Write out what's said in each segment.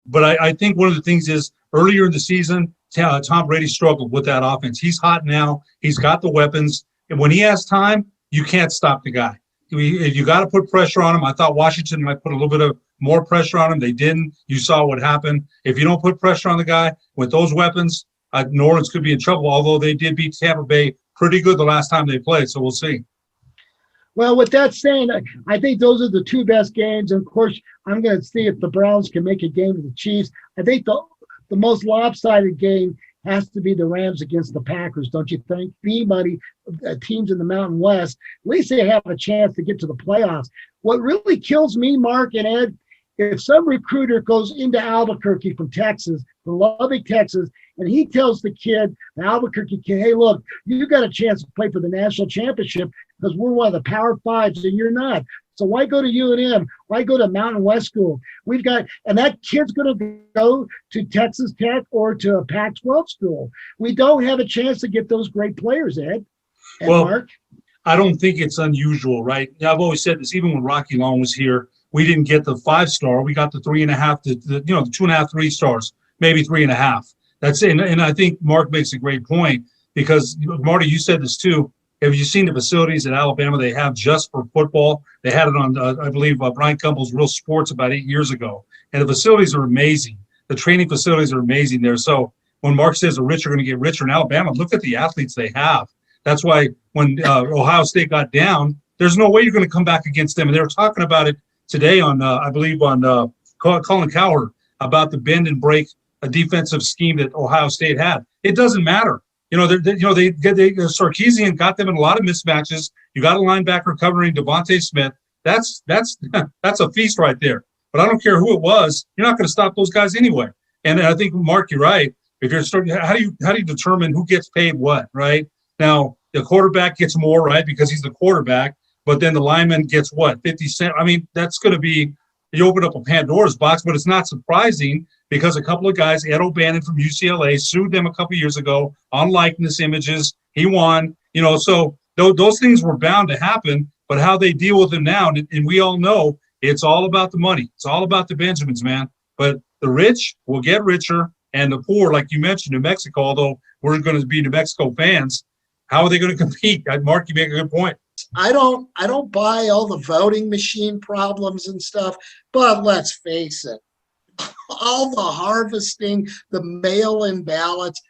But I think one of the things is earlier in the season, Tom Brady struggled with that offense. He's hot now. He's got the weapons. And when he has time, you can't stop the guy. You got to put pressure on him. I thought Washington might put a little bit of more pressure on him. They didn't. You saw what happened. If you don't put pressure on the guy with those weapons, New Orleans could be in trouble, although they did beat Tampa Bay pretty good the last time they played. So we'll see. Well, with that saying, I think those are the two best games. And, of course, I'm going to see if the Browns can make a game with the Chiefs. I think the most lopsided game has to be the Rams against the Packers, don't you think? Anybody, teams in the Mountain West, at least they have a chance to get to the playoffs. What really kills me, Mark and Ed, if some recruiter goes into Albuquerque from Texas, from Lubbock, Texas, and he tells the kid, the Albuquerque kid, hey, look, you got a chance to play for the national championship because we're one of the Power Fives and you're not. So why go to UNM? Why go to Mountain West School? And that kid's going to go to Texas Tech or to a Pac-12 school. We don't have a chance to get those great players, Ed and Mark. I don't think it's unusual, right? I've always said this, even when Rocky Long was here, we didn't get the 5-star. We got the 3.5, the 2.5, 3 stars, maybe 3.5. That's it. And I think Mark makes a great point because, Marty, you said this too. Have you seen the facilities in Alabama they have just for football? They had it on, I believe, Brian Cumble's Real Sports about 8 years ago. And the facilities are amazing. The training facilities are amazing there. So when Mark says the rich are going to get richer in Alabama, look at the athletes they have. That's why when Ohio State got down, there's no way you're going to come back against them. And they were talking about it today on, I believe, on Colin Cowherd about the bend and break a defensive scheme that Ohio State had. It doesn't matter. Sarkisian got them in a lot of mismatches. You got a linebacker covering Devontae Smith. That's a feast right there. But I don't care who it was. You're not going to stop those guys anyway. And I think, Mark, you're right. If you're starting, how do you determine who gets paid what? Right now, the quarterback gets more, right, because he's the quarterback. But then the lineman gets what, 50 cents? I mean, that's going to be. You open up a Pandora's box, but it's not surprising because a couple of guys, Ed O'Bannon from UCLA, sued them a couple of years ago on likeness images. He won, so those things were bound to happen, but how they deal with them now, and we all know it's all about the money. It's all about the Benjamins, man. But the rich will get richer, and the poor, like you mentioned, New Mexico, although we're going to be New Mexico fans, how are they going to compete? Mark, you make a good point. I don't buy all the voting machine problems and stuff, but let's face it, all the harvesting, the mail-in ballots,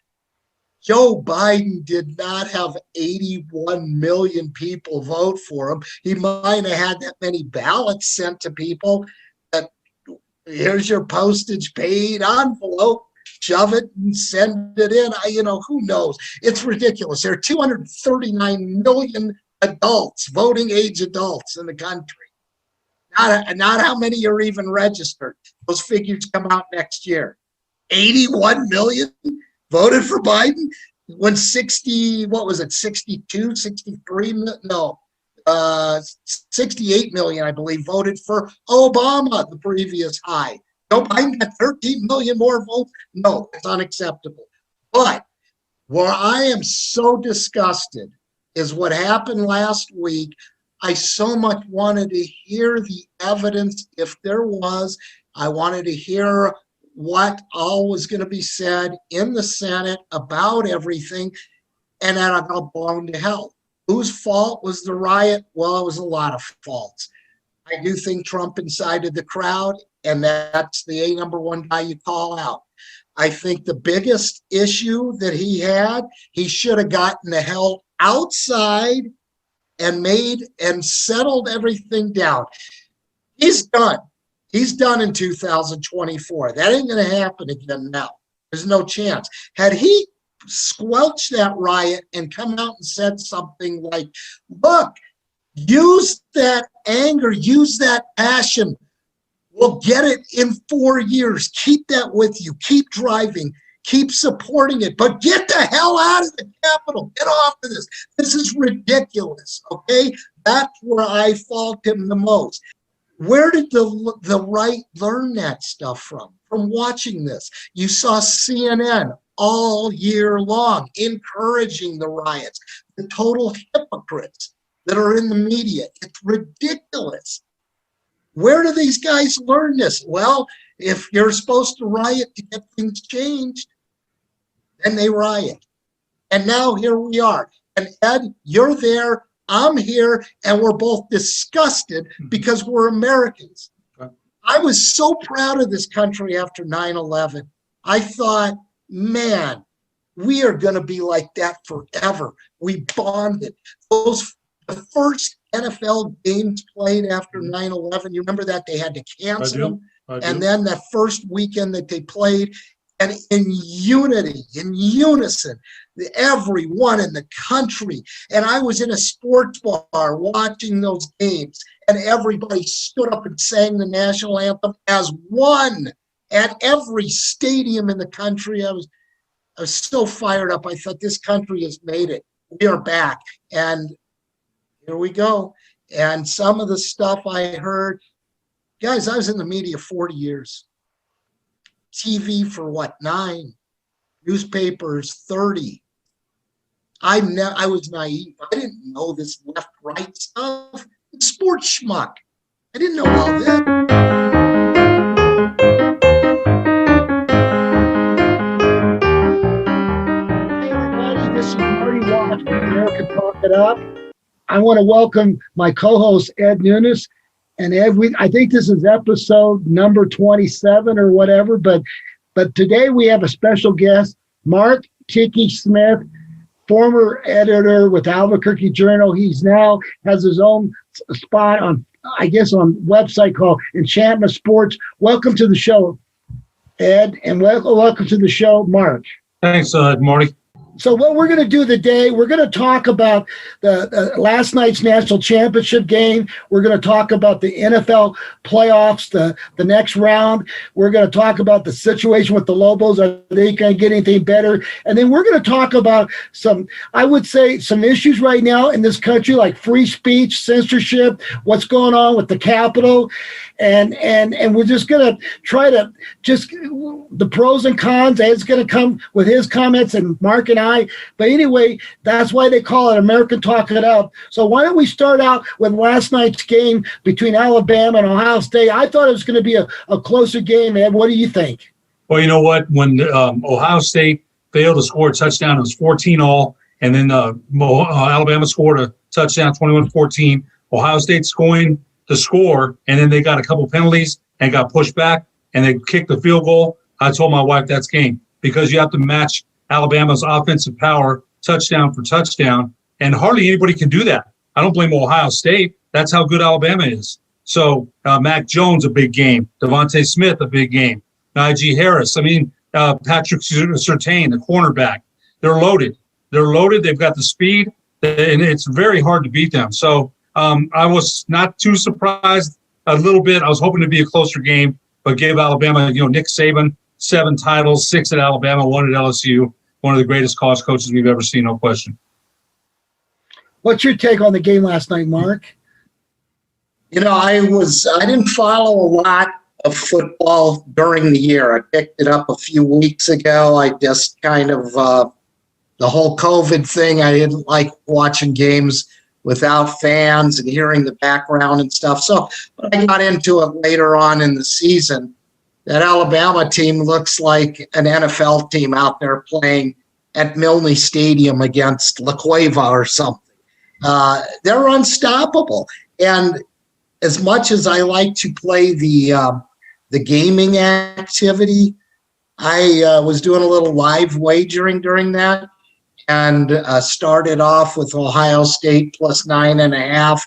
Joe Biden did not have 81 million people vote for him. He might have had that many ballots sent to people. Here's your postage paid envelope. Shove it and send it in. Who knows? It's ridiculous. There are 239 million adults, voting age adults in the country. Not how many are even registered. Those figures come out next year. 81 million voted for Biden when 68 million, I believe, voted for Obama, the previous high. Joe Biden got 13 million more votes. No, it's unacceptable. But where I am so disgusted is what happened last week. I so much wanted to hear the evidence if there was. I wanted to hear what all was going to be said in the Senate about everything, and then I got blown to hell. Whose fault was the riot? Well, it was a lot of faults. I do think Trump incited the crowd, and that's the number one guy you call out. I think the biggest issue that he had, he should have gotten the hell outside and settled everything down. He's done. He's done in 2024. That ain't going to happen again now. There's no chance. Had he squelched that riot and come out and said something like, look, use that anger, use that passion. We'll get it in 4 years. Keep that with you. Keep driving. Keep supporting it. But get the hell out of the Capitol. Get off of this. This is ridiculous, okay? That's where I fault him the most. Where did the right learn that stuff from? From watching this. You saw CNN all year long encouraging the riots, the total hypocrites that are in the media. It's ridiculous. Where do these guys learn this? Well, If you're supposed to riot to get things changed, then they riot. And now here we are. And Ed, you're there, I'm here, and we're both disgusted because we're Americans. Okay. I was so proud of this country after 9/11. I thought, man, we are going to be like that forever. We bonded. The first NFL games played after 9/11, you remember that? They had to cancel them. And then that first weekend that they played, and in unity, in unison, everyone in the country. And I was in a sports bar watching those games, and everybody stood up and sang the national anthem as one at every stadium in the country. I was so fired up. I thought, this country has made it. We are back. And here we go. And some of the stuff I heard, guys, I was in the media 40 years. TV for what, 9? Newspapers, 30. I was naive. I didn't know this left-right stuff. Sports schmuck. I didn't know all this. Hey everybody, this is Marty Watch from American Talk It Up. I want to welcome my co-host Ed Nunes. And Ed, I think this is episode number 27 or whatever, but today we have a special guest, Mark Tiki Smith, former editor with Albuquerque Journal. He's now has his own spot on website called Enchantment Sports. Welcome to the show, Ed, and welcome to the show, Mark. Thanks, Marty. So what we're going to do today, we're going to talk about the last night's national championship game. We're going to talk about the NFL playoffs, the next round. We're going to talk about the situation with the Lobos. Are they going to get anything better? And then we're going to talk about some issues right now in this country, like free speech, censorship, what's going on with the Capitol. And we're just going to try to the pros and cons. Ed's going to come with his comments, and Mark and I. But anyway, that's why they call it American Talk It Up. So why don't we start out with last night's game between Alabama and Ohio State? I thought it was going to be a closer game, Ed. What do you think? Well, you know what? When Ohio State failed to score a touchdown, it was 14-all. And then Alabama scored a touchdown, 21-14. Ohio State's going to score, and then they got a couple penalties and got pushed back, and they kicked the field goal. I told my wife that's game, because you have to match Alabama's offensive power touchdown for touchdown, and hardly anybody can do that. I don't blame Ohio State. That's how good Alabama is. So Mac Jones, a big game. Devontae Smith, a big game. Najee Harris. Patrick Surtain, the cornerback. They're loaded. They've got the speed, and it's very hard to beat them. So I was not too surprised a little bit. I was hoping to be a closer game, but gave Alabama, Nick Saban, 7 titles, 6 at Alabama, 1 at LSU. One of the greatest college coaches we've ever seen, no question. What's your take on the game last night, Mark? I didn't follow a lot of football during the year. I picked it up a few weeks ago. I just kind of, the whole COVID thing, I didn't like watching games without fans and hearing the background and stuff. So, but I got into it later on in the season. That Alabama team looks like an NFL team out there playing at Milne Stadium against La Cueva or something. They're unstoppable. And as much as I like to play the gaming activity, I was doing a little live wagering during that, and started off with Ohio State plus 9.5.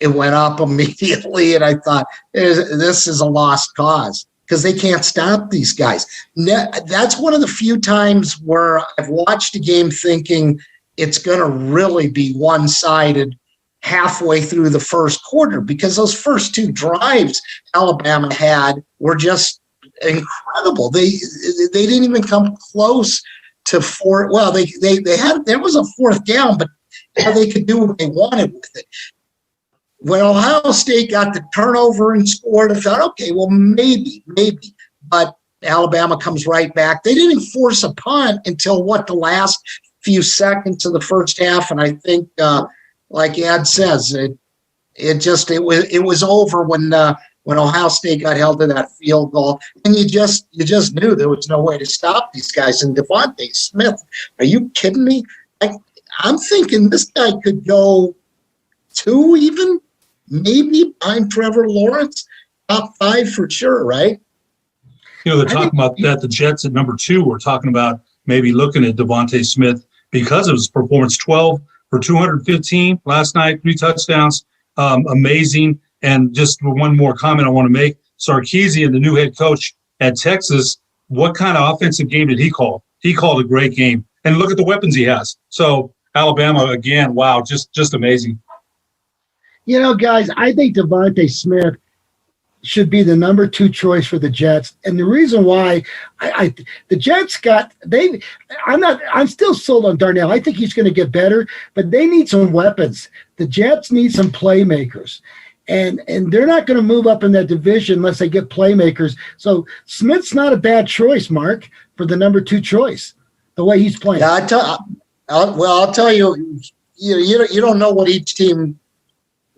It went up immediately, and I thought, this is a lost cause because they can't stop these guys. That's one of the few times where I've watched a game thinking it's going to really be one-sided halfway through the first quarter, because those first 2 drives Alabama had were just incredible. They didn't even come close to 4. Well, they had, there was a 4th down, but they could do what they wanted with it. When Ohio State got the turnover and scored, I thought, okay, well, maybe. But Alabama comes right back. They didn't force a punt until, the last few seconds of the first half. And I think, like Ed says, it was over when when Ohio State got held to that field goal, and you just knew there was no way to stop these guys. And Devontae Smith, are you kidding me? I'm thinking this guy could go 2 even, maybe behind Trevor Lawrence, top 5 for sure, right? They're talking about that. The Jets at number 2 were talking about maybe looking at Devontae Smith because of his performance. 12 for 215 last night, 3 touchdowns, amazing. And just one more comment I want to make. Sarkisian, the new head coach at Texas, what kind of offensive game did he call? He called a great game. And look at the weapons he has. So Alabama, again, wow, just amazing. Guys, I think Devontae Smith should be the number 2 choice for the Jets. And the reason why the Jets I'm still sold on Darnell. I think he's going to get better, but they need some weapons. The Jets need some playmakers. And they're not going to move up in that division unless they get playmakers. So Smith's not a bad choice, Mark, for the number 2 choice, the way he's playing. Yeah, I'll tell you, you don't know what each team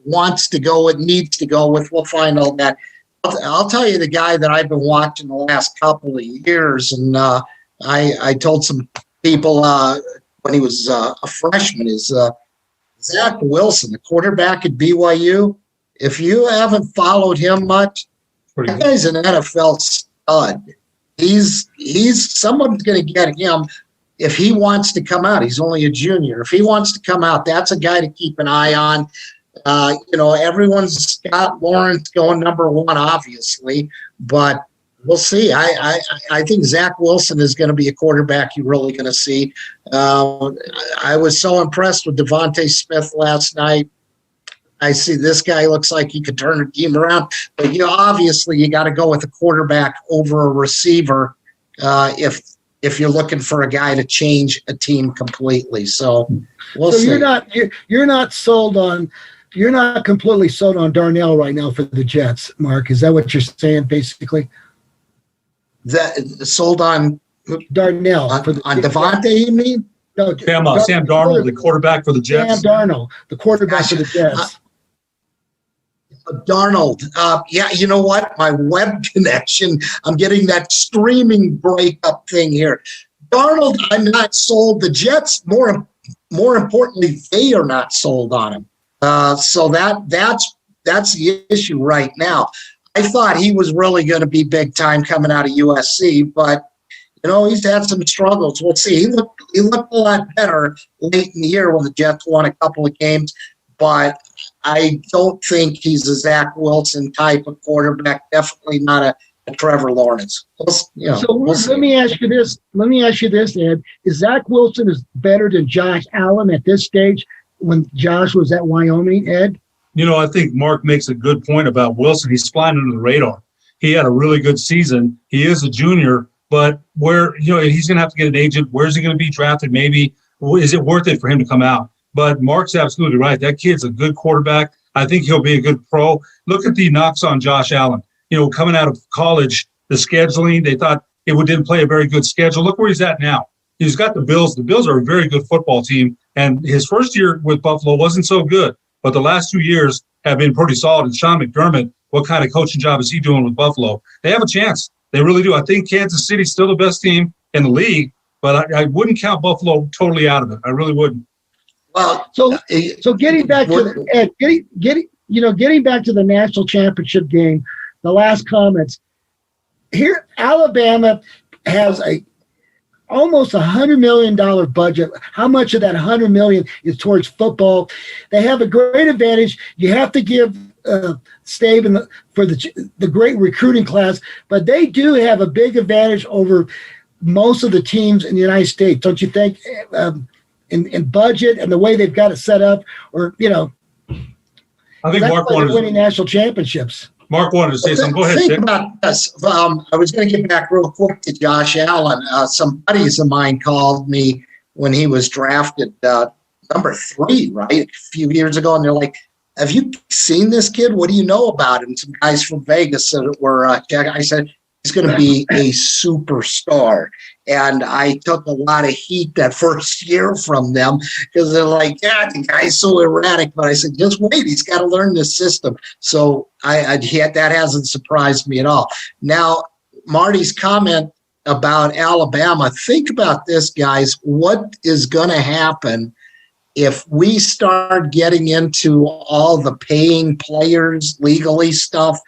wants to go with, needs to go with. We'll find all that. I'll tell you the guy that I've been watching the last couple of years, and I told some people when he was a freshman, is Zach Wilson, the quarterback at BYU. If you haven't followed him much, that guy's an NFL stud. He's someone's going to get him if he wants to come out. He's only a junior. If he wants to come out, that's a guy to keep an eye on. Everyone's got Lawrence going number 1, obviously, but we'll see. I think Zach Wilson is going to be a quarterback you're really going to see. I was so impressed with Devontae Smith last night. I see this guy looks like he could turn a team around, but obviously you got to go with a quarterback over a receiver if you're looking for a guy to change a team completely. So we'll see. You're not completely sold on Darnell right now for the Jets, Mark. Is that what you're saying, basically? That sold on Darnell on Devontae, you mean? No, Sam Darnold, the quarterback for the Jets. Sam Darnold, the quarterback for the Jets. Darnold. Yeah, you know what? My web connection, I'm getting that streaming breakup thing here. Darnold, I'm not sold. The Jets, more importantly, they are not sold on him. So that's the issue right now. I thought he was really going to be big time coming out of USC, but he's had some struggles. We'll see. He looked a lot better late in the year when the Jets won a couple of games, but I don't think he's a Zach Wilson type of quarterback. Definitely not a Trevor Lawrence. Let me ask you this, Ed. Is Zach Wilson is better than Josh Allen at this stage when Josh was at Wyoming, Ed? I think Mark makes a good point about Wilson. He's flying under the radar. He had a really good season. He is a junior, but he's going to have to get an agent. Where's he going to be drafted? Maybe is it worth it for him to come out? But Mark's absolutely right. That kid's a good quarterback. I think he'll be a good pro. Look at the knocks on Josh Allen. Coming out of college, the scheduling, they thought it didn't play a very good schedule. Look where he's at now. He's got the Bills. The Bills are a very good football team. And his first year with Buffalo wasn't so good. But the last 2 years have been pretty solid. And Sean McDermott, what kind of coaching job is he doing with Buffalo? They have a chance. They really do. I think Kansas City's still the best team in the league, but I wouldn't count Buffalo totally out of it. I really wouldn't. Well, so getting back to getting back to the national championship game, the last comments here. Alabama has almost $100 million budget. How much of that $100 million is towards football? They have a great advantage. You have to give Stave for the great recruiting class, but they do have a big advantage over most of the teams in the United States, don't you think? In budget and the way they've got it set up, I think Mark wanted winning national championships. Mark wanted to say something. Go ahead. Think about this. I was going to get back real quick to Josh Allen. Some buddies of mine called me when he was drafted number 3, right, a few years ago, and they're like, "Have you seen this kid? What do you know about him?" Some guys from Vegas that were checking. I said, he's going to be a superstar. And I took a lot of heat that first year from them because they're like, yeah, the guy's so erratic. But I said, just wait, he's got to learn this system. So that hasn't surprised me at all. Now, Marty's comment about Alabama, think about this, guys. What is going to happen if we start getting into all the paying players legally stuff?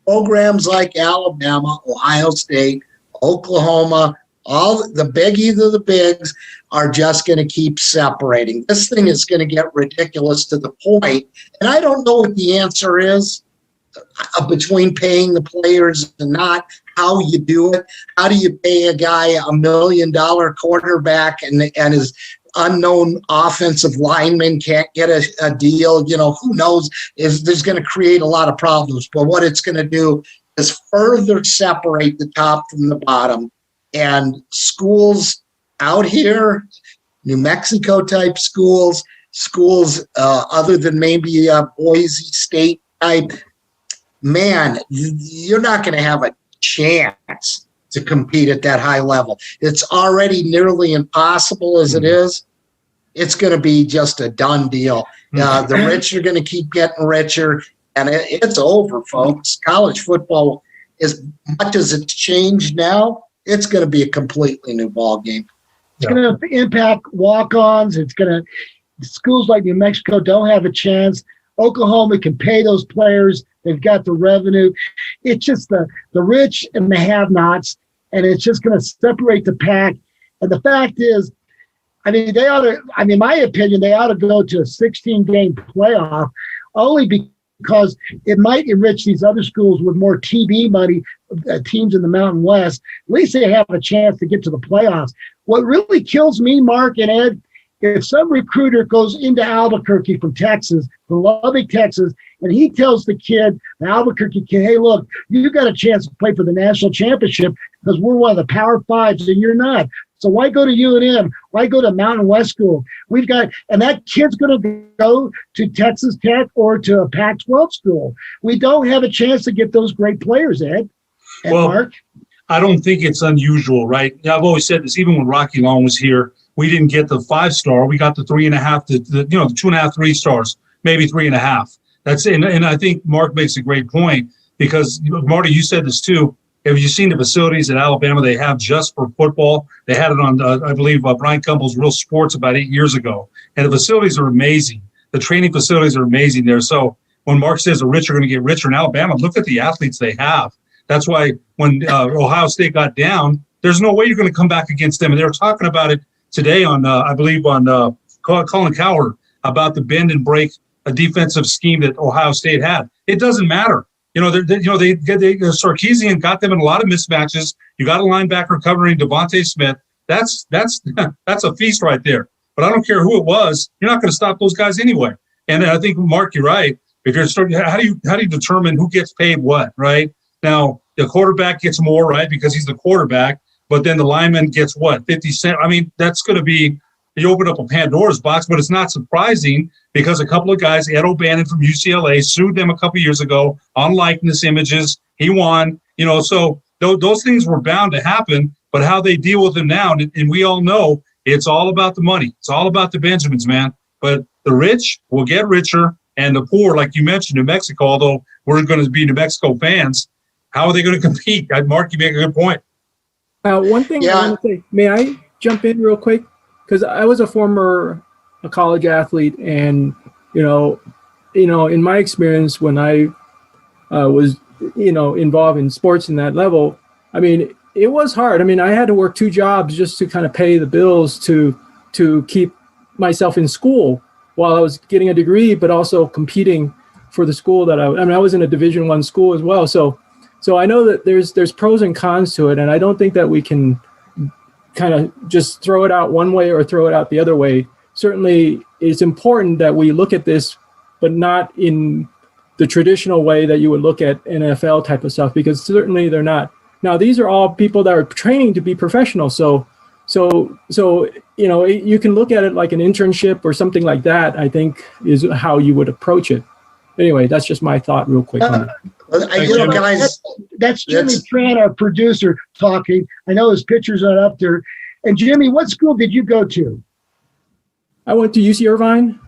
Programs like Alabama, Ohio State, Oklahoma, all the biggies of the bigs are just going to keep separating. This thing is going to get ridiculous to the point, and I don't know what the answer is between paying the players and not, how you do it. How do you pay a guy $1 million quarterback and his unknown offensive lineman can't get a deal? You know, who knows? There's going to create a lot of problems. But what it's going to do is further separate the top from the bottom. And schools out here, New Mexico type schools other than maybe Boise State type, man, you're not going to have a chance to compete at that high level. It's already nearly impossible as it is. It's going to be just a done deal. The rich are going to keep getting richer, and it's over, folks. College football, as much as it's changed now, it's going to be a completely new ball game. It's going to impact walk-ons. Schools like New Mexico don't have a chance. Oklahoma can pay those players. They've got the revenue. It's just the rich and the have-nots, and it's just going to separate the pack. And the fact is, in my opinion, they ought to go to a 16-game playoff only because it might enrich these other schools with more TV money, teams in the Mountain West. At least they have a chance to get to the playoffs. What really kills me, Mark and Ed, if some recruiter goes into Albuquerque from Texas, from Lubbock, Texas, and he tells the kid, the Albuquerque kid, hey, look, you got a chance to play for the national championship because we're one of the Power Fives and you're not. So why go to UNM? Why go to Mountain West School? And that kid's going to go to Texas Tech or to a Pac-12 school. We don't have a chance to get those great players, Ed and Mark. I don't think it's unusual, right? I've always said this, even when Rocky Long was here, we didn't get the 5-star. We got the 3.5, the 2.5, 3 stars, maybe 3.5. That's it. And I think Mark makes a great point because, Marty, you said this too. Have you seen the facilities at Alabama they have just for football? They had it on, I believe, Brian Cumble's Real Sports about 8 years ago. And the facilities are amazing. The training facilities are amazing there. So when Mark says the rich are going to get richer in Alabama, look at the athletes they have. That's why when Ohio State got down, there's no way you're going to come back against them. And they were talking about it today on, I believe, on Colin Cowherd about the bend and break a defensive scheme that Ohio State had. It doesn't matter. Sarkisian got them in a lot of mismatches. You got a linebacker covering Devontae Smith. That's a feast right there. But I don't care who it was. You're not going to stop those guys anyway. And I think, Mark, you're right. If you're starting, how do you determine who gets paid what? Right now, the quarterback gets more, right, because he's the quarterback. But then the lineman gets what, 50 cents? I mean, that's going to be, you open up a Pandora's box, but it's not surprising because a couple of guys, Ed O'Bannon from UCLA, sued them a couple of years ago on likeness images. He won, so those things were bound to happen, but how they deal with them now, and we all know it's all about the money. It's all about the Benjamins, man. But the rich will get richer, and the poor, like you mentioned, New Mexico, although we're going to be New Mexico fans, how are they going to compete? Mark, you make a good point. One thing I want to say, may I jump in real quick? Because I was a former college athlete, and in my experience when I was involved in sports in that level, I mean, it was hard. I mean, I had to work 2 jobs just to kind of pay the bills to keep myself in school while I was getting a degree, but also competing for the school that I was in a Division I school as well. So I know that there's pros and cons to it, and I don't think that we can kind of just throw it out one way or throw it out the other way. Certainly, it's important that we look at this, but not in the traditional way that you would look at NFL type of stuff, because certainly they're not. Now, these are all people that are training to be professionals. So you can look at it like an internship or something like that, I think is how you would approach it. Anyway, that's just my thought real quick. Guys, that's Jimmy Tran, our producer, talking. I know his pictures are up there. And Jimmy, what school did you go to? I went to UC Irvine.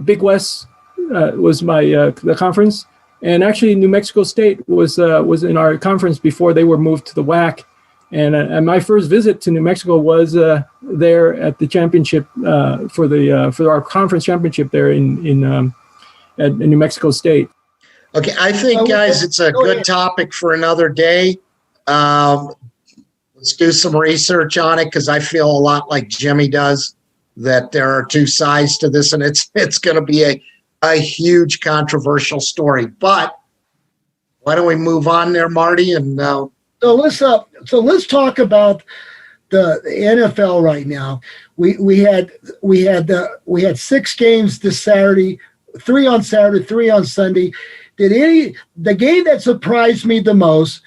Big West was my the conference, and actually New Mexico State was in our conference before they were moved to the WAC. And my first visit to New Mexico was there at the championship for our conference championship there at New Mexico State. Okay, I think, guys, it's a good topic for another day. Let's do some research on it, because I feel a lot like Jimmy does, that there are two sides to this, and it's going to be a huge controversial story. But why don't we move on there, Marty? And so let's talk about the NFL right now. We had 6 games this Saturday, 3 on Saturday, 3 on Sunday. The game that surprised me the most,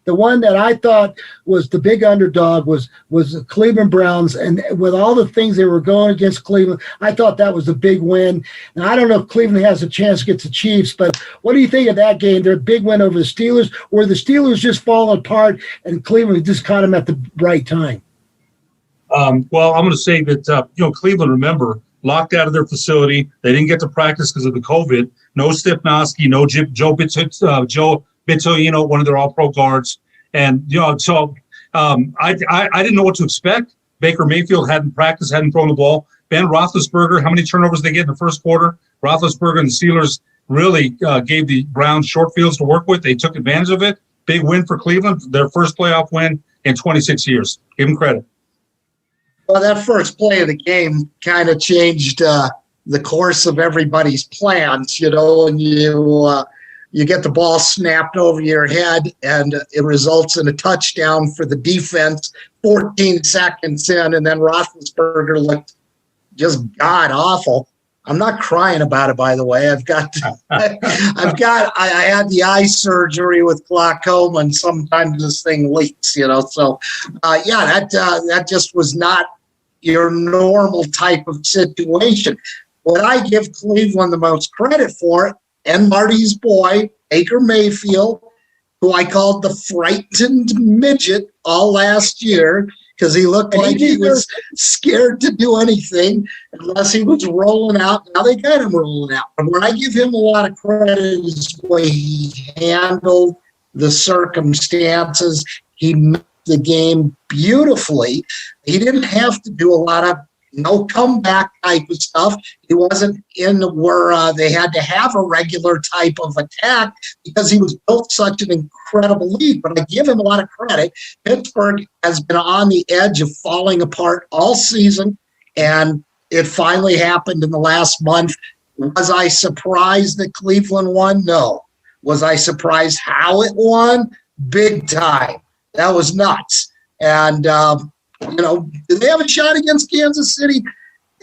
the one that I thought was the big underdog, was the Cleveland Browns. And with all the things they were going against Cleveland, I thought that was a big win. And I don't know if Cleveland has a chance against the Chiefs, but what do you think of that game? Their big win over the Steelers, or the Steelers just falling apart and Cleveland just caught them at the right time? Well, I'm going to say that, Cleveland, remember, locked out of their facility. They didn't get to practice because of the COVID. No Stepnoski, no Joe Bitonio, one of their all-pro guards. And, so I didn't know what to expect. Baker Mayfield hadn't practiced, hadn't thrown the ball. Ben Roethlisberger, how many turnovers did they get in the first quarter? Roethlisberger and the Steelers really gave the Browns short fields to work with. They took advantage of it. Big win for Cleveland, their first playoff win in 26 years. Give them credit. Well, that first play of the game kind of changed the course of everybody's plans, and you get the ball snapped over your head, and it results in a touchdown for the defense 14 seconds in, and then Roethlisberger looked just god-awful. I'm not crying about it, by the way. I had the eye surgery with glaucoma, and sometimes this thing leaks, So, that just was not your normal type of situation. What I give Cleveland the most credit for, and Marty's boy, Baker Mayfield, who I called the frightened midget all last year, because he looked like he was scared to do anything unless he was rolling out. Now they got him rolling out. And where I give him a lot of credit is the way he handled the circumstances. He made the game beautifully. He didn't have to do a lot of comeback type of stuff. He wasn't in where they had to have a regular type of attack, because he was built such an incredible lead. But I give him a lot of credit. Pittsburgh has been on the edge of falling apart all season, and it finally happened in the last month. Was I surprised that Cleveland won? No. Was I surprised how it won? Big time. That was nuts. And do they have a shot against Kansas City?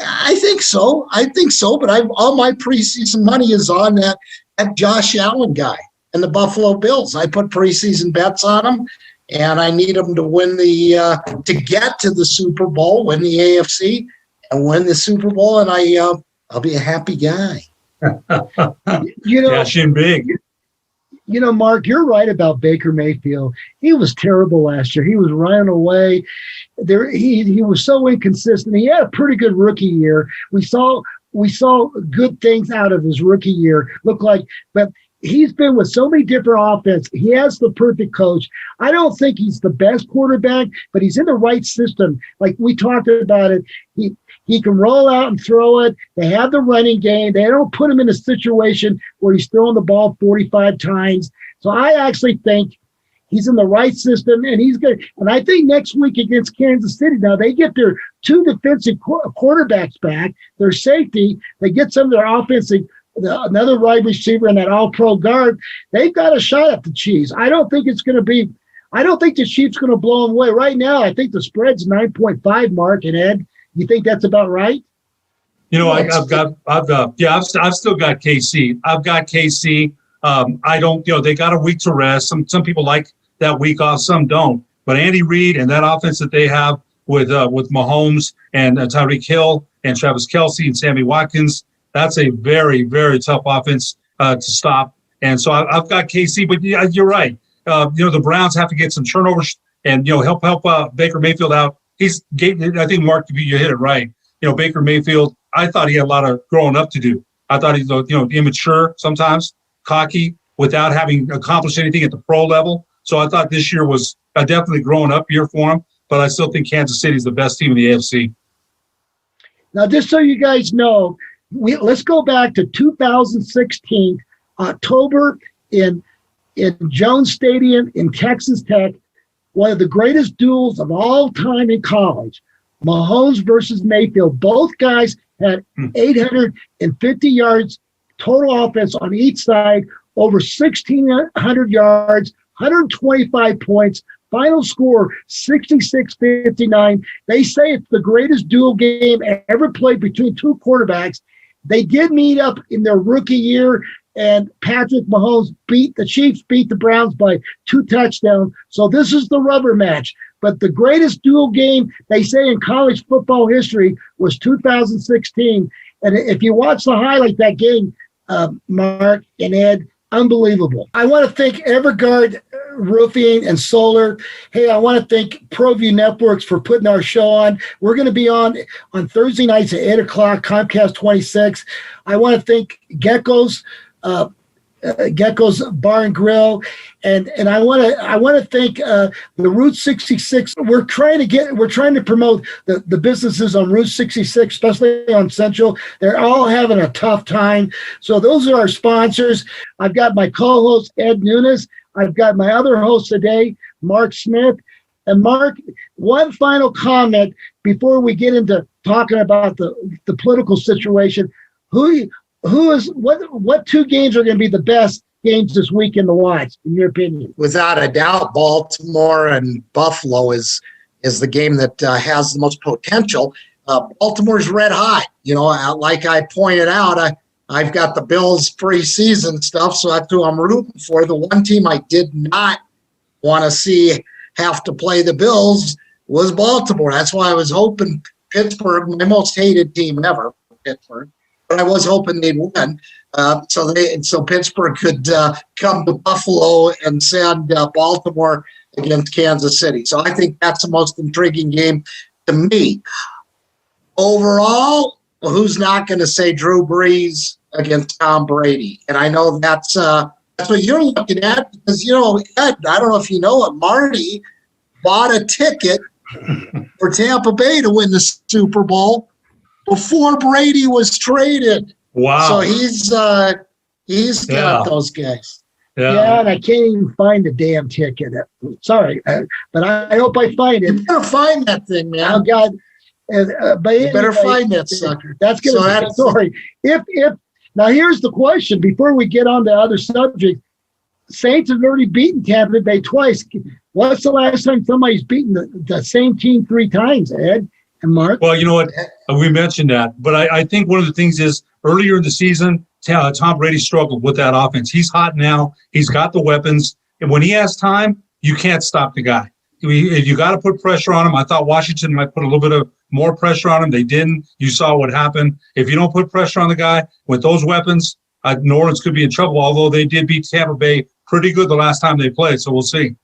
I think so. But all my preseason money is on that Josh Allen guy and the Buffalo Bills. I put preseason bets on them, and I need them to win to get to the Super Bowl, win the AFC, and win the Super Bowl, and I'll be a happy guy. Cashing big. Mark, you're right about Baker Mayfield. He was terrible last year. He was running away. He was so inconsistent. He had a pretty good rookie year. We saw good things out of his rookie year. But he's been with so many different offense. He has the perfect coach. I don't think he's the best quarterback, but he's in the right system. Like we talked about it. He can roll out and throw it. They have the running game. They don't put him in a situation where he's throwing the ball 45 times. So I actually think he's in the right system, and he's good. And I think next week against Kansas City, now they get their 2 defensive quarterbacks back, their safety. They get some of their offensive, another wide receiver and that all-pro guard. They've got a shot at the Chiefs. I don't think the Chiefs going to blow them away. Right now, I think the spread's 9.5, Mark and Ed. You think that's about right? I've still got KC. I've got KC. I don't, they got a week to rest. Some people like that week off, some don't. But Andy Reid and that offense that they have with Mahomes and Tyreek Hill and Travis Kelce and Sammy Watkins, that's a very, very tough offense to stop. And so I've got KC, but yeah, you're right. The Browns have to get some turnovers and, help Baker Mayfield out. I think, Mark, you hit it right. Baker Mayfield, I thought he had a lot of growing up to do. I thought he's, immature sometimes, cocky, without having accomplished anything at the pro level. So I thought this year was a definitely growing up year for him, but I still think Kansas City is the best team in the AFC. Now, just so you guys know, let's go back to 2016, October in Jones Stadium in Texas Tech, one of the greatest duels of all time in college. Mahomes versus Mayfield. Both guys had 850 yards total offense on each side, over 1,600 yards, 125 points. Final score, 66-59. They say it's the greatest duel game ever played between two quarterbacks. They did meet up in their rookie year, and Patrick Mahomes beat the Browns by 2 touchdowns. So this is the rubber match. But the greatest duel game, they say, in college football history was 2016. And if you watch the highlight that game, Mark and Ed, unbelievable. I want to thank Everguard Roofing and Solar. Hey, I want to thank ProView Networks for putting our show on. We're going to be on Thursday nights at 8 o'clock, Comcast 26. I want to thank Gecko's Bar and Grill, and I want to thank the Route 66. We're trying to promote the businesses on Route 66, especially on Central. They're all having a tough time. So those are our sponsors. I've got my co-host Ed Nunes. I've got my other host today, Mark Smith. And Mark, one final comment before we get into talking about the political situation. What 2 games are going to be the best games this weekend to watch, in your opinion? Without a doubt, Baltimore and Buffalo is the game that has the most potential. Baltimore's red hot. Like I pointed out, I've got the Bills preseason stuff, so that's who I'm rooting for. The one team I did not want to see have to play the Bills was Baltimore. That's why I was hoping Pittsburgh, my most hated team ever, Pittsburgh. But I was hoping they'd win, so Pittsburgh could come to Buffalo and send Baltimore against Kansas City. So I think that's the most intriguing game to me. Overall, who's not going to say Drew Brees against Tom Brady? And I know that's what you're looking at because Ed, I don't know if you know it, Marty bought a ticket for Tampa Bay to win the Super Bowl before Brady was traded. Wow. So he's got those guys. Yeah, and I can't even find the damn ticket. Sorry, but I hope I find it. You better find that thing, man. Oh, God. But you better find that sucker. That's going to be the story. Now, here's the question before we get on to other subjects. Saints have already beaten Tampa Bay twice. What's the last time somebody's beaten the same team 3 times, Ed and Mark? Well, you know what? We mentioned that. But I think one of the things is earlier in the season, Tom Brady struggled with that offense. He's hot now. He's got the weapons. And when he has time, you can't stop the guy. You got to put pressure on him. I thought Washington might put a little bit of more pressure on him. They didn't. You saw what happened. If you don't put pressure on the guy with those weapons, New Orleans could be in trouble, although they did beat Tampa Bay pretty good the last time they played. So we'll see.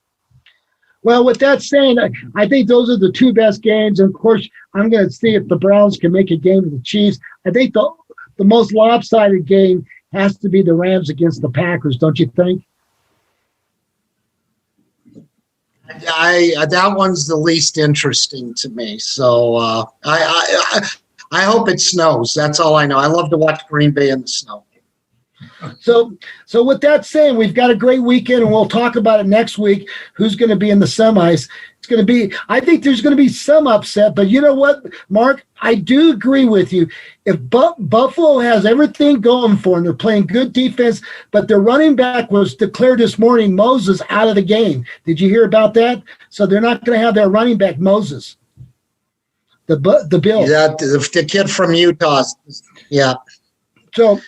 Well, with that saying, I think those are the 2 best games. And, of course, I'm going to see if the Browns can make a game of the Chiefs. I think the most lopsided game has to be the Rams against the Packers, don't you think? That one's the least interesting to me. So I hope it snows. That's all I know. I love to watch Green Bay in the snow. So with that saying, we've got a great weekend, and we'll talk about it next week. Who's going to be in the semis? It's going to be. I think there's going to be some upset, but you know what, Mark? I do agree with you. If Buffalo has everything going for them, they're playing good defense, but their running back was declared this morning, Moses, out of the game. Did you hear about that? So they're not going to have their running back, Moses. The Bills. Yeah, the kid from Utah. Yeah. So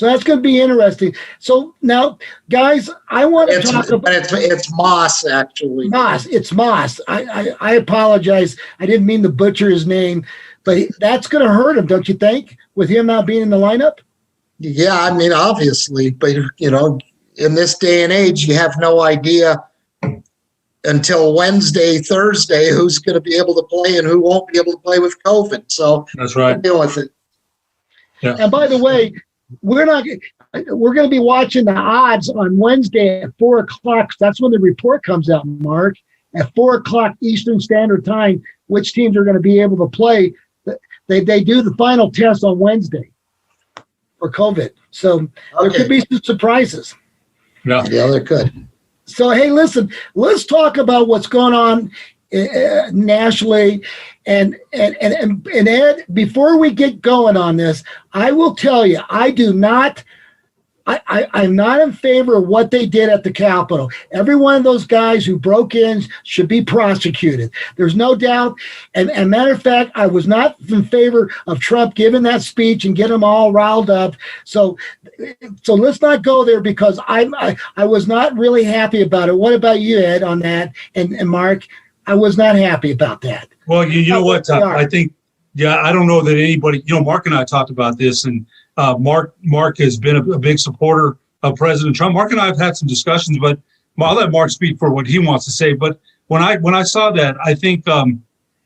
that's going to be interesting. So now, guys, I want to talk about. But it's Moss, actually. Moss. It's Moss. I apologize. I didn't mean to butcher his name, but that's going to hurt him, don't you think, with him not being in the lineup? Yeah, I mean, obviously, but in this day and age, you have no idea until Wednesday, Thursday, who's going to be able to play and who won't be able to play with COVID. So that's right. Deal with it. Yeah. And by the way, we're going to be watching the odds on Wednesday at 4:00. That's when the report comes out, Mark, at 4:00 Eastern Standard Time, which teams are going to be able to play. They do the final test on Wednesday for COVID. So there could be some surprises. Yeah, there could. So, hey, listen, let's talk about what's going on nationally. And Ed, before we get going on this, I will tell you, I'm not in favor of what they did at the Capitol. Every one of those guys who broke in should be prosecuted. There's no doubt. And matter of fact, I was not in favor of Trump giving that speech and getting them all riled up. So let's not go there, because I was not really happy about it. What about you, Ed, on that? And Mark, I was not happy about that. Well, you know what? I think, I don't know that anybody, Mark and I talked about this, and Mark has been a big supporter of President Trump. Mark and I have had some discussions, but I'll let Mark speak for what he wants to say. But when I saw that, I think,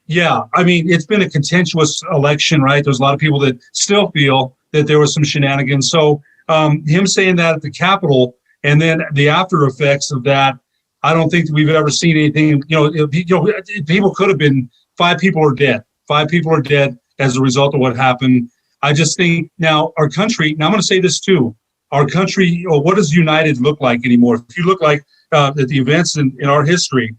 it's been a contentious election, right? There's a lot of people that still feel that there was some shenanigans. So him saying that at the Capitol, and then the after effects of that, I don't think that we've ever seen anything. People could have been 5 people are dead. 5 people are dead as a result of what happened. I just think now our country, now I'm going to say this too, our country, what does united look like anymore? If you look like at the events in our history,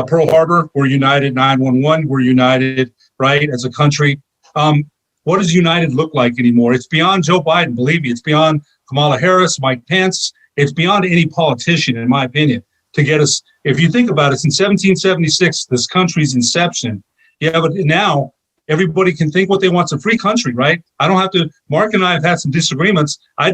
Pearl Harbor, we're united, 9/11, we're united, right, as a country. What does united look like anymore? It's beyond Joe Biden, believe me. It's beyond Kamala Harris, Mike Pence. It's beyond any politician, in my opinion, to get us. If you think about it, since 1776, this country's inception, but now everybody can think what they want. It's a free country, right? I don't have to. Mark and I have had some disagreements. I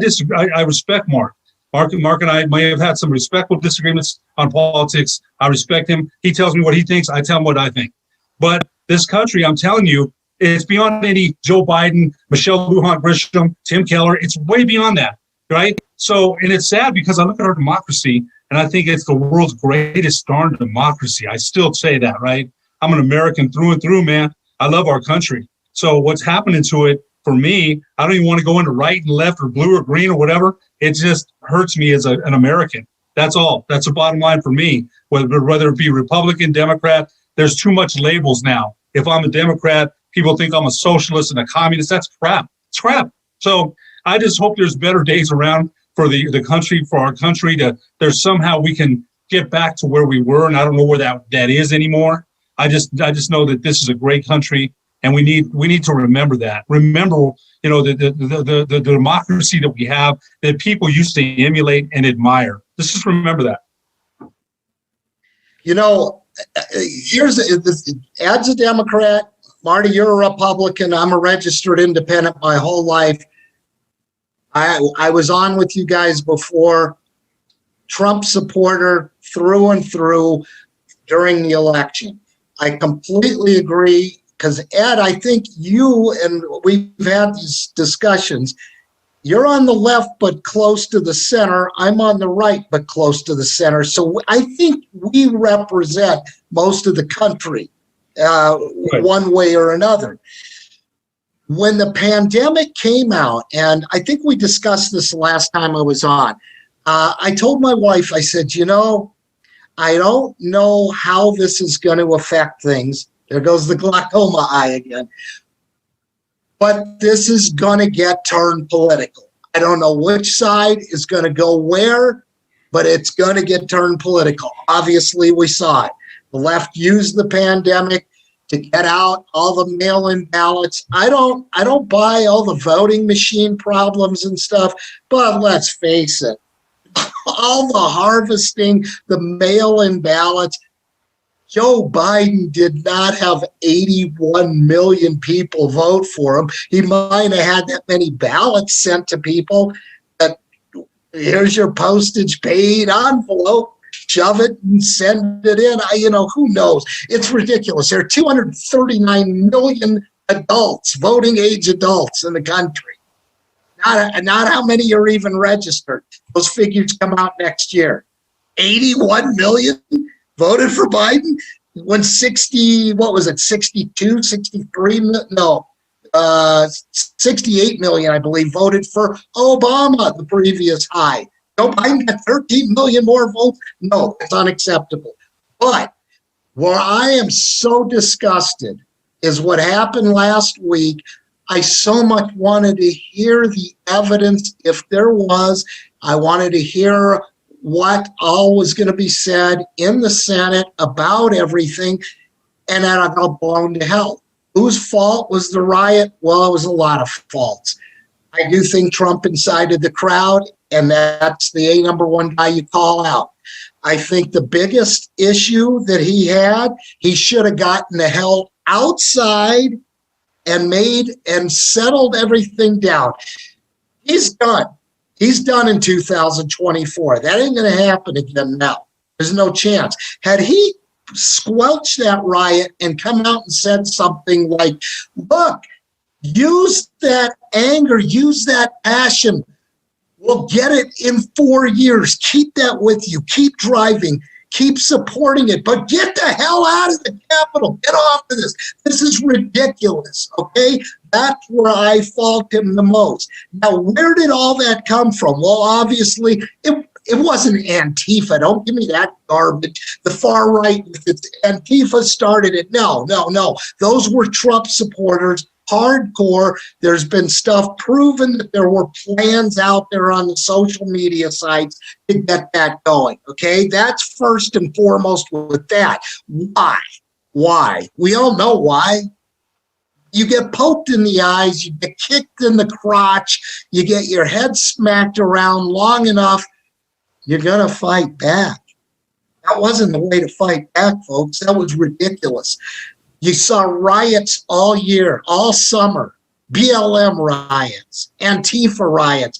respect Mark. Mark and I may have had some respectful disagreements on politics. I respect him. He tells me what he thinks. I tell him what I think. But this country, I'm telling you, it's beyond any Joe Biden, Michelle Lujan Grisham, Tim Keller. It's way beyond that, right? So, and it's sad because I look at our democracy and I think it's the world's greatest darn democracy. I still say that, right? I'm an American through and through, man. I love our country. So what's happening to it, for me, I don't even want to go into right and left or blue or green or whatever. It just hurts me as an American. That's all. That's the bottom line for me. Whether it be Republican, Democrat, there's too much labels now. If I'm a Democrat, people think I'm a socialist and a communist. That's crap. It's crap. So I just hope there's better days around for the country, for our country, there's somehow we can get back to where we were. And I don't know where that is anymore. I just know that this is a great country, and we need to remember that. Remember, the democracy that we have, that people used to emulate and admire. Let's just remember that. Here's Ed's a Democrat. Marty, you're a Republican. I'm a registered independent my whole life. I was on with you guys before. Trump supporter through and through during the election. I completely agree, because Ed, I think you, and we've had these discussions, you're on the left but close to the center. I'm on the right but close to the center. So I think we represent most of the country one way or another. When the pandemic came out, and I think we discussed this last time I was on, I told my wife, I said, I don't know how this is going to affect things. There goes the glaucoma eye again. But this is going to get turned political. I don't know which side is going to go where, but it's going to get turned political. Obviously, we saw it. The left used the pandemic to get out all the mail-in ballots. I don't buy all the voting machine problems and stuff, but let's face it. All the harvesting, the mail-in ballots. Joe Biden did not have 81 million people vote for him. He might have had that many ballots sent to people. But here's your postage paid envelope. Shove it and send it in. Who knows? It's ridiculous. There are 239 million adults, voting age adults in the country. Not how many are even registered. Those figures come out next year. 81 million voted for Biden when 60, what was it, 62, 63, no, 68 million, I believe, voted for Obama, the previous high. Joe Biden got 13 million more votes. No, it's unacceptable. But where I am so disgusted is what happened last week. I so much wanted to hear the evidence, if there was. I wanted to hear what all was going to be said in the Senate about everything, and then I got blown to hell. Whose fault was the riot? Well, it was a lot of faults. I do think Trump incited the crowd, and that's the number one guy you call out. I think the biggest issue that he had, he should have gotten the hell outside and settled everything down. He's done. He's done in 2024. That ain't going to happen again now. There's no chance. Had he squelched that riot and come out and said something like, look, use that anger, use that passion. We'll get it in 4 years. Keep that with you. Keep driving. Keep supporting it. But get the hell out of the Capitol. Get off of this. This is ridiculous, okay? That's where I fault him the most. Now, where did all that come from? Well, obviously, it wasn't Antifa. Don't give me that garbage. The far right with its Antifa started it. No. Those were Trump supporters, hardcore. There's been stuff proven that there were plans out there on the social media sites to get that going. Okay, that's first and foremost with that. Why? We all know why. You get poked in the eyes, you get kicked in the crotch, you get your head smacked around long enough, you're going to fight back. That wasn't the way to fight back, folks. That was ridiculous. You saw riots all year, all summer, BLM riots, Antifa riots.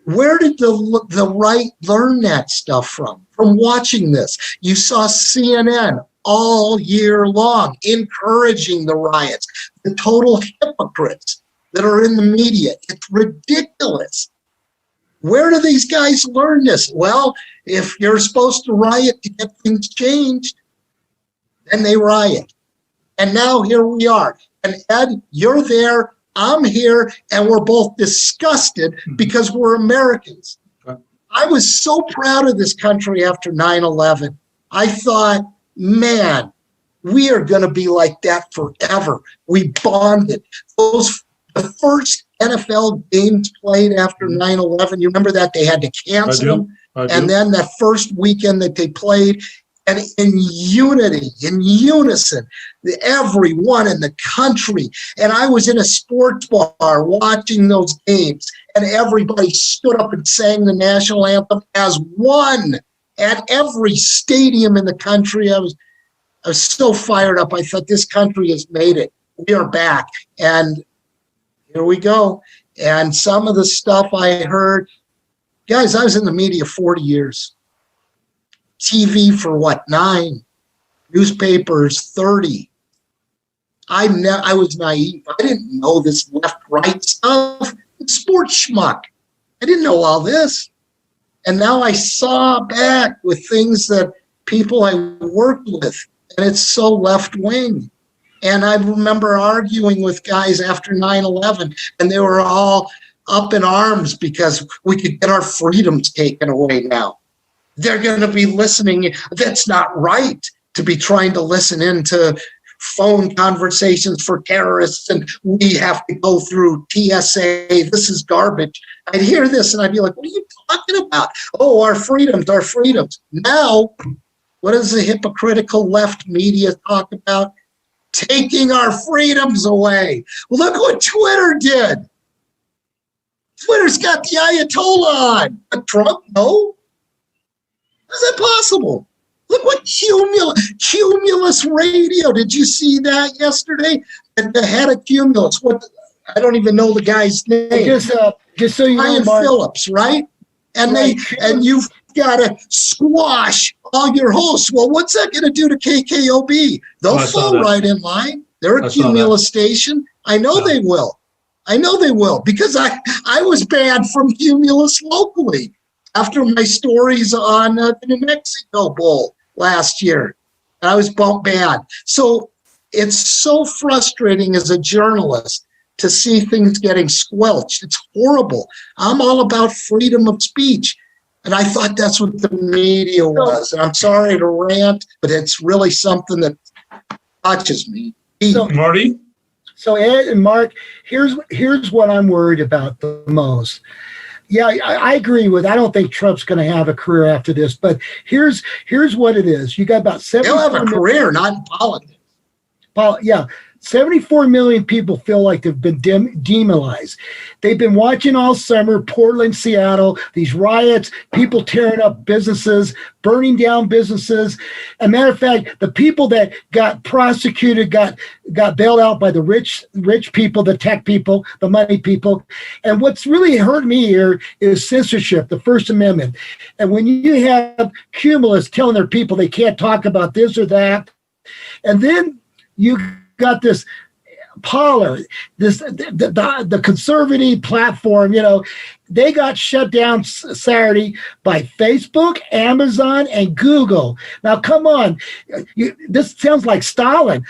Where did the right learn that stuff from? From watching this. You saw CNN all year long encouraging the riots, the total hypocrites that are in the media. It's ridiculous. Where do these guys learn this? Well, if you're supposed to riot to get things changed, then they riot. And now here we are. And Ed, you're there, I'm here, and we're both disgusted because we're Americans. I was so proud of this country after 9/11. I thought, man, we are going to be like that forever. We bonded. The first NFL games played after 9/11, you remember that? They had to cancel them. And then that first weekend that they played, and in unity, in unison, everyone in the country. And I was in a sports bar watching those games, and everybody stood up and sang the national anthem as one at every stadium in the country. I was so fired up. I thought, this country has made it. We are back. And here we go. And some of the stuff I heard, guys, I was in the media 40 years. TV for what, 9? Newspapers, 30. I was naive. I didn't know this left-right stuff. It's sports schmuck. I didn't know all this. And now I saw back with things that people I worked with, and it's so left-wing. And I remember arguing with guys after 9/11, and they were all up in arms because we could get our freedoms taken away now. They're going to be listening. That's not right to be trying to listen into phone conversations for terrorists, and we have to go through TSA. This is garbage. I'd hear this and I'd be like, what are you talking about? Oh, our freedoms, our freedoms. Now, what does the hypocritical left media talk about? Taking our freedoms away. Well, look what Twitter did. Twitter's got the Ayatollah on. But Trump, no. How is that possible? Look what Cumulus Radio. Did you see that yesterday? The head of Cumulus. I don't even know the guy's name. Just so you know, Ryan Phillips, right? And right. And you've got to squash all your hosts. Well, what's that going to do to KKOB? They'll fall right in line. They're a Cumulus station. I know they will. I know they will, because I was banned from Cumulus locally after my stories on the New Mexico Bowl last year. I was banned. So it's so frustrating as a journalist to see things getting squelched. It's horrible. I'm all about freedom of speech. And I thought that's what the media was. And I'm sorry to rant, but it's really something that touches me. So, Marty? So Ed and Mark, here's what I'm worried about the most. Yeah, I agree with. I don't think Trump's going to have a career after this, but here's what it is. You got about 7. He'll have a career, not in politics. Yeah, 74 million people feel like they've been demoralized. They've been watching all summer, Portland, Seattle, these riots, people tearing up businesses, burning down businesses. As a matter of fact, the people that got prosecuted got bailed out by the rich people, the tech people, the money people. And what's really hurt me here is censorship, the First Amendment. And when you have Cumulus telling their people they can't talk about this or that, and then you got this Parler, the conservative platform, they got shut down Saturday by Facebook, Amazon, and Google. Now, come on. This sounds like Stalin.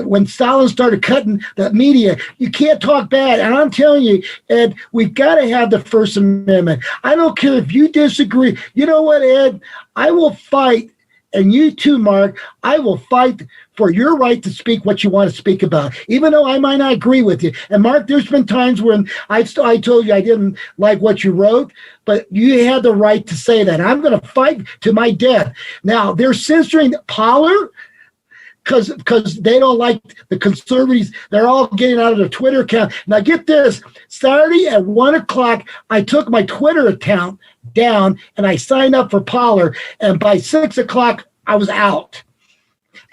When Stalin started cutting the media, you can't talk bad. And I'm telling you, Ed, we've got to have the First Amendment. I don't care if you disagree. You know what, Ed? I will fight. And you too, Mark, I will fight for your right to speak what you want to speak about, even though I might not agree with you. And Mark, there's been times when I told you I didn't like what you wrote, but you had the right to say that. I'm going to fight to my death. Now, they're censoring Parler because they don't like the conservatives. They're all getting out of their Twitter account. Now, get this. Saturday at 1 o'clock, I took my Twitter account down and I signed up for Parler, and by 6 o'clock I was out.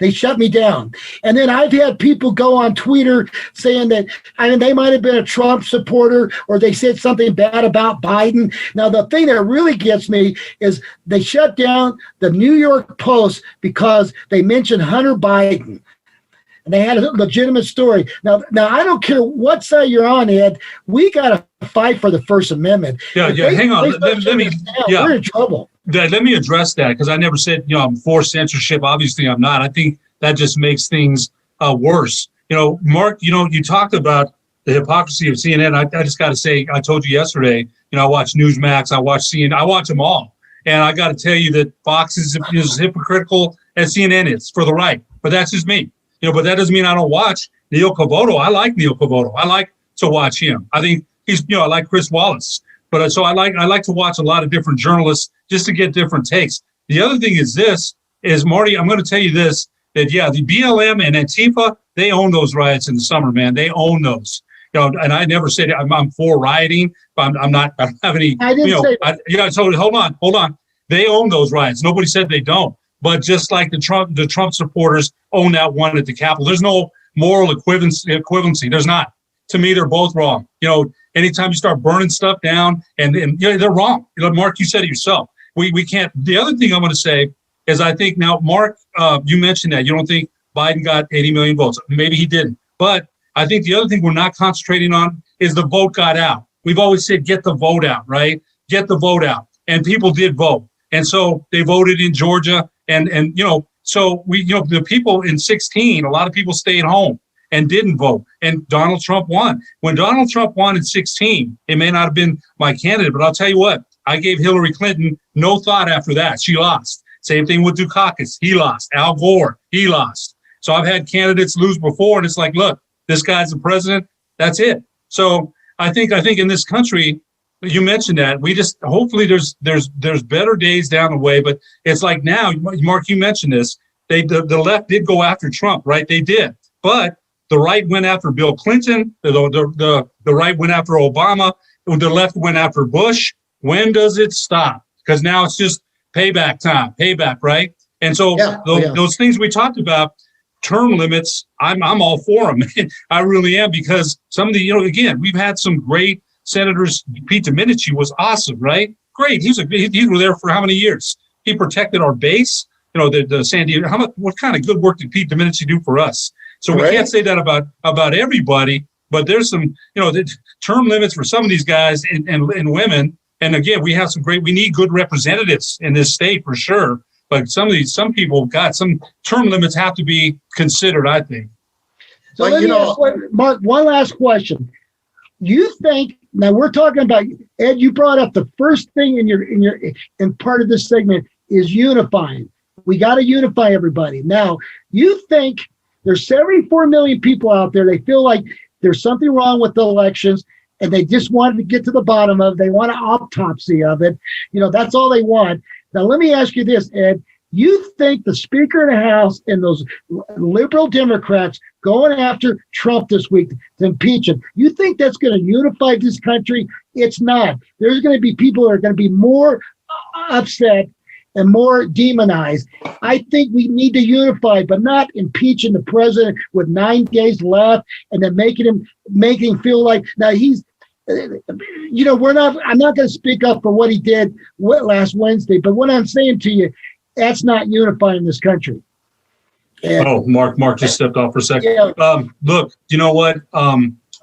They shut me down. And then I've had people go on Twitter saying that they might have been a Trump supporter, or they said something bad about Biden. Now, the thing that really gets me is they shut down the New York Post because they mentioned Hunter Biden. And they had a legitimate story. Now I don't care what side you're on, Ed. We got to fight for the First Amendment. Yeah. Hang on. Let me. Yeah. We're in trouble. Let me address that, because I never said I'm for censorship. Obviously, I'm not. I think that just makes things worse. Mark. You talked about the hypocrisy of CNN. I just got to say, I told you yesterday. I watch Newsmax. I watch CNN. I watch them all, and I got to tell you that Fox is as hypocritical as CNN is for the right. But that's just me. But that doesn't mean I don't watch Neil Cavuto. I like Neil Cavuto. I like to watch him. I think he's, I like Chris Wallace. But so I like to watch a lot of different journalists just to get different takes. The other thing is Marty, I'm going to tell you this, that the BLM and Antifa, they own those riots in the summer, man. They own those. And I never said I'm for rioting, but I'm not. I don't have any. I didn't say that. So hold on. They own those riots. Nobody said they don't. But just like the Trump supporters own that one at the Capitol, there's no moral equivalency. There's not. To me, they're both wrong. Anytime you start burning stuff down, and they're wrong. Mark, you said it yourself. We can't. The other thing I'm going to say is, I think now, Mark, you mentioned that you don't think Biden got 80 million votes. Maybe he didn't. But I think the other thing we're not concentrating on is the vote got out. We've always said, get the vote out, right? Get the vote out. And people did vote. And so they voted in Georgia. And so we, the people in 16, a lot of people stayed home and didn't vote. And Donald Trump won. When Donald Trump won in 16, it may not have been my candidate, but I'll tell you what, I gave Hillary Clinton no thought after that. She lost. Same thing with Dukakis. He lost. Al Gore, he lost. So I've had candidates lose before, and it's like, look, this guy's the president. That's it. So I think in this country, you mentioned that we just, hopefully there's better days down the way, but it's like now, Mark, you mentioned this. The left did go after Trump, right? They did, but the right went after Bill Clinton. The right went after Obama. The left went after Bush. When does it stop? Because now it's just payback time, right? And so those things we talked about, term limits, I'm all for them. I really am, because some of the, again, we've had some great senators. Pete Domenici was awesome, right? Great. He was there for how many years? He protected our base. The San Diego. What kind of good work did Pete Domenici do for us? So we can't say that about everybody. but there's some, the term limits for some of these guys and women. And again, we need good representatives in this state for sure. But some people got some term limits have to be considered, I think. So let me ask Mark, one last question. You think, now we're talking about, Ed, you brought up the first thing in part of this segment is unifying. We got to unify everybody. Now, you think there's 74 million people out there, they feel like there's something wrong with the elections, and they just wanted to get to the bottom of it. They want an autopsy of it. That's all they want. Now, let me ask you this, Ed. You think the Speaker of the House and those liberal Democrats going after Trump this week to impeach him, you think that's going to unify this country? It's not. There's going to be people who are going to be more upset and more demonized. I think we need to unify, but not impeaching the president with 9 days left and then making him feel like now he's, I'm not going to speak up for what he did last Wednesday, but what I'm saying to you, that's not unifying this country. And, Mark just stepped off for a second. Yeah. Look, you know what?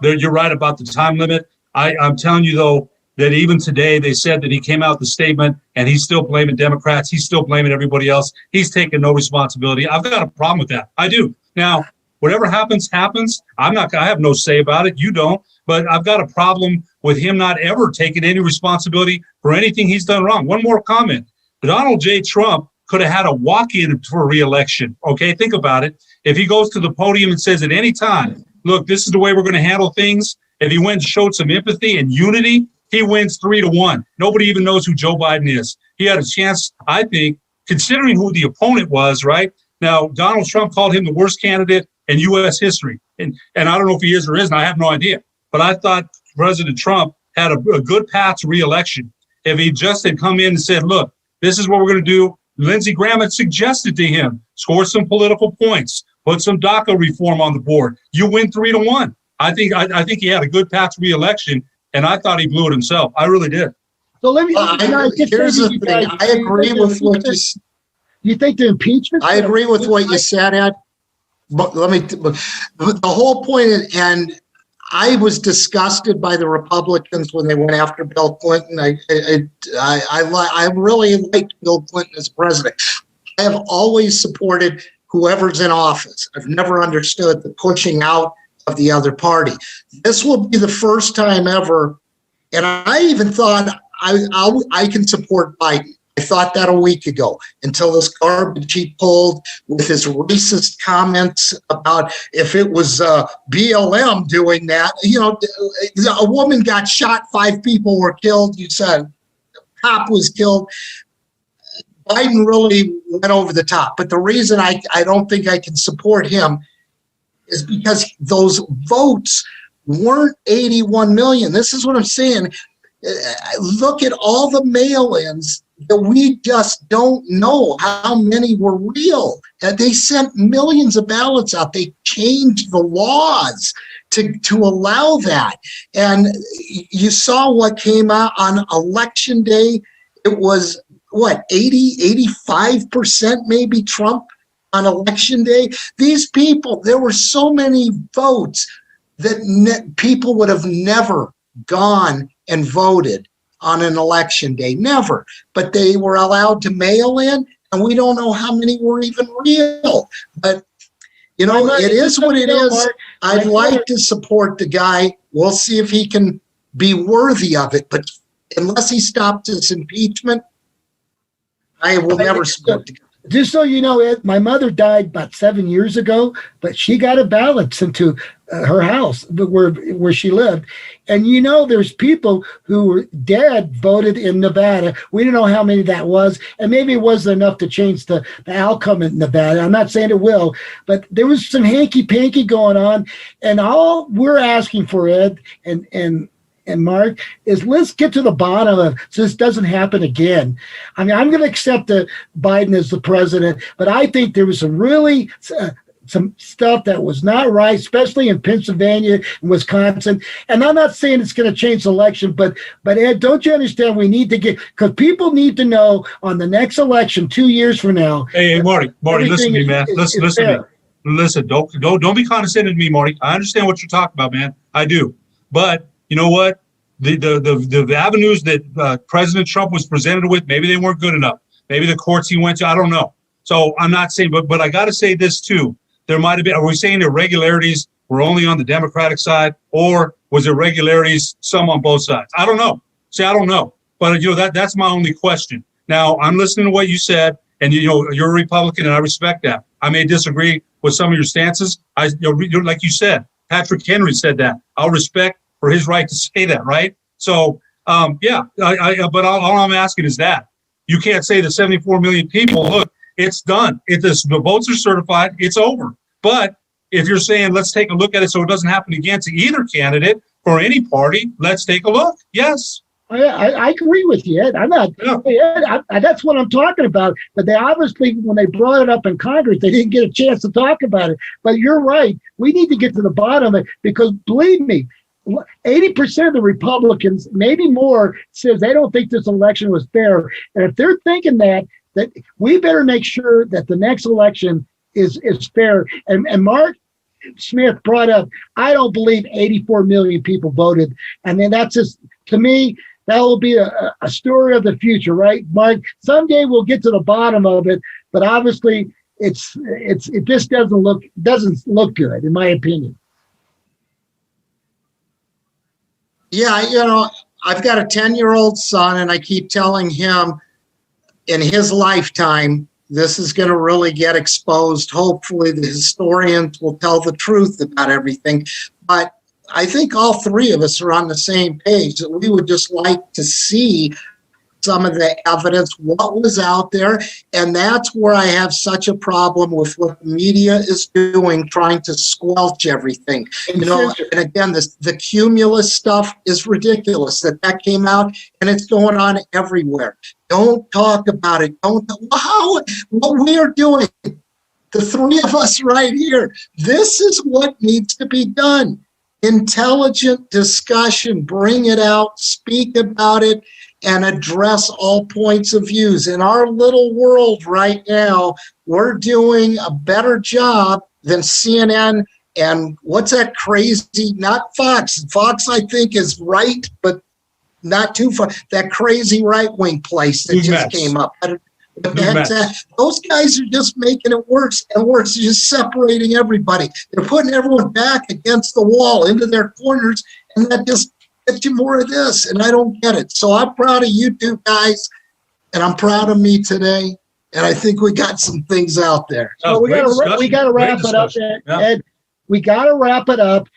You're right about the time limit. I'm telling you, though, that even today they said that he came out with the statement and he's still blaming Democrats. He's still blaming everybody else. He's taking no responsibility. I've got a problem with that. I do. Now, whatever happens. I have no say about it. You don't. But I've got a problem with him not ever taking any responsibility for anything he's done wrong. One more comment. Donald J. Trump could have had a walk-in for re-election. Okay, think about it. If he goes to the podium and says at any time, look, this is the way we're going to handle things. If he went and showed some empathy and unity, he wins 3-1. Nobody even knows who Joe Biden is. He had a chance, I think, considering who the opponent was, right? Now, Donald Trump called him the worst candidate in U.S. history. And I don't know if he is or isn't. I have no idea. But I thought President Trump had a good path to re-election. If he just had come in and said, look, this is what we're going to do. Lindsey Graham had suggested to him, score some political points, put some DACA reform on the board. You win 3-1. I think he had a good path to re-election, and I thought he blew it himself. I really did. So let me. Here's the thing. I agree with what you. You think the impeachment? I agree with what you said, Ed. But the whole point, and I was disgusted by the Republicans when they went after Bill Clinton. I really liked Bill Clinton as president. I have always supported whoever's in office. I've never understood the pushing out of the other party. This will be the first time ever, and I even thought I can support Biden. I thought that a week ago until this garbage he pulled with his racist comments about if it was BLM doing that. A woman got shot, 5 people were killed. You said a cop was killed. Biden really went over the top. But the reason I don't think I can support him is because those votes weren't 81 million. This is what I'm saying. Look at all the mail-ins that we just don't know how many were real. And they sent millions of ballots out. They changed the laws to allow that. And you saw what came out on election day. It was, 85% maybe Trump on election day. These people, there were so many votes that people would have never gone and voted on an election day, never. But they were allowed to mail in, and we don't know how many were even real. But, it is what it is. I'd like to support the guy. We'll see if he can be worthy of it. But unless he stops his impeachment, I will never support the guy. Just so you know, Ed, my mother died about 7 years ago, but she got a ballot sent to her house where she lived. And there's people who were dead voted in Nevada. We don't know how many that was, and maybe it wasn't enough to change the outcome in Nevada. I'm not saying it will, but there was some hanky-panky going on. And all we're asking for, Ed and Mark, is let's get to the bottom of it so this doesn't happen again. I mean, I'm going to accept Biden as the president, but I think there was some stuff that was not right, especially in Pennsylvania and Wisconsin. And I'm not saying it's going to change the election, but Ed, don't you understand? We need to because people need to know on the next election 2 years from now. Hey, Marty, listen to me, man. Listen to me. listen, don't be condescending to me, Marty. I understand what you're talking about, man. I do. But you know what? The avenues that President Trump was presented with, maybe they weren't good enough. Maybe the courts he went to, I don't know. So I'm not saying, but I got to say this too. There might have been, are we saying irregularities were only on the Democratic side, or was there irregularities some on both sides? I don't know. See, I don't know. But that's my only question. Now, I'm listening to what you said, and you're a Republican, and I respect that. I may disagree with some of your stances. Like you said, Patrick Henry said that. I'll respect for his right to say that, right? So, but all I'm asking is that. You can't say to 74 million people, look, it's done. If the votes are certified, it's over. But if you're saying, let's take a look at it so it doesn't happen again to either candidate or any party, let's take a look. Yes. I agree with you, Ed. I'm not. Yeah. Ed, that's what I'm talking about. But they obviously, when they brought it up in Congress, they didn't get a chance to talk about it. But you're right. We need to get to the bottom of it because, believe me, 80% of the Republicans, maybe more, says they don't think this election was fair. And if they're thinking that we better make sure that the next election is fair. And Mark Smith brought up, I don't believe 84 million people voted. And then that's just, to me, that will be a story of the future, right, Mark? Someday we'll get to the bottom of it, but obviously it just doesn't look good, in my opinion. Yeah, I've got a 10-year-old son, and I keep telling him in his lifetime, this is going to really get exposed. Hopefully the historians will tell the truth about everything. But I think all three of us are on the same page that we would just like to see some of the evidence, what was out there. And that's where I have such a problem with what the media is doing, trying to squelch everything. And again, the Cumulus stuff is ridiculous that came out, and it's going on everywhere. Don't talk about it. What we are doing, the three of us right here, this is what needs to be done. Intelligent discussion, bring it out, speak about it, and address all points of views. In our little world right now, we're doing a better job than CNN and what's that crazy, not Fox. Fox, I think, is right, but not too far. That crazy right-wing place that just came up. Those guys are just making it worse and worse, just separating everybody. They're putting everyone back against the wall into their corners, and that just gets you more of this, and I don't get it. So I'm proud of you two guys, and I'm proud of me today, and I think we got some things out there. So we got to wrap it up, Ed. Yeah. Ed, we got to wrap it up,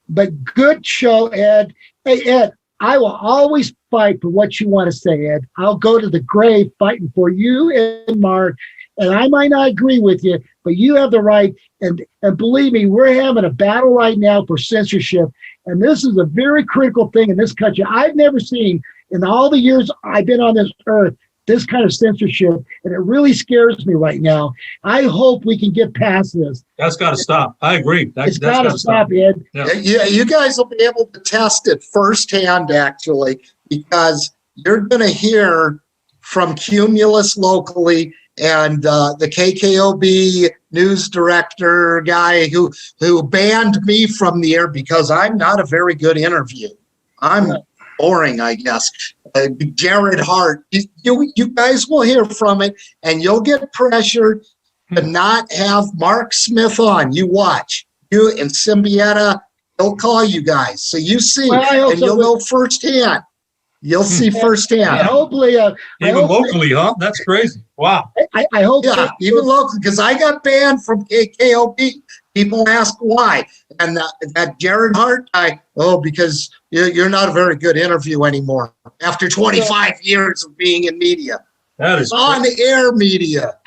but good show, Ed. Hey, Ed, I will always fight for what you want to say, Ed. I'll go to the grave fighting for you and Mark, and I might not agree with you, but you have the right. And believe me, we're having a battle right now for censorship, and this is a very critical thing in this country. I've never seen in all the years I've been on this earth this kind of censorship, and it really scares me right now. I hope we can get past this. That's got to stop. I agree. It's got to stop, Ed. Yeah, you guys will be able to test it firsthand, actually, because you're going to hear from Cumulus locally and the KKOB news director guy who banned me from the air because I'm not a very good interview. I'm boring, I guess. Jared Hart, you guys will hear from it, and you'll get pressured to not have Mark Smith on. You watch. You and Symbieta, he'll call you guys. So you see, and you'll know firsthand. You'll see firsthand. Hopefully, even locally, huh? That's crazy. Wow. I hope. Yeah, even locally, because I got banned from KKOB. People ask why, and that Jared Hart guy. Oh, because you're not a very good interview anymore after 25 years of being in media. That is on the air media.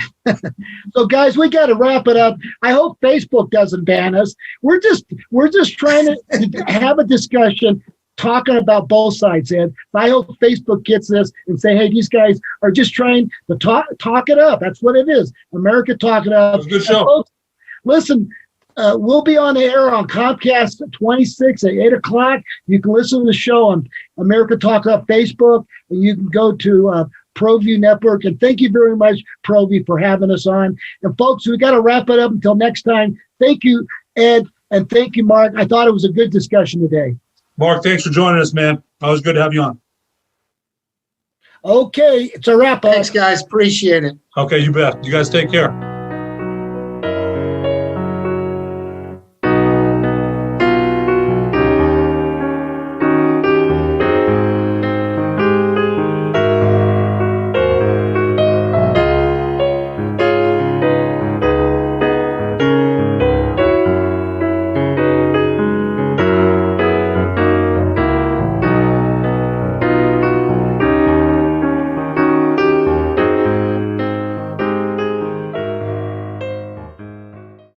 So, guys, we got to wrap it up. I hope Facebook doesn't ban us. We're just trying to have a discussion, talking about both sides, Ed. I hope Facebook gets this and say, hey, these guys are just trying to talk it up. That's what it is. America talk it up. Good show. Folks, listen, we'll be on the air on Comcast 26 at 8 o'clock. You can listen to the show on America Talk Up Facebook, and you can go to ProView Network. And thank you very much, ProView, for having us on. And folks, we got to wrap it up until next time. Thank you, Ed, and thank you, Mark. I thought it was a good discussion today. Mark, thanks for joining us, man. Always good to have you on. Okay, it's a wrap up. Thanks, guys. Appreciate it. Okay, you bet. You guys take care.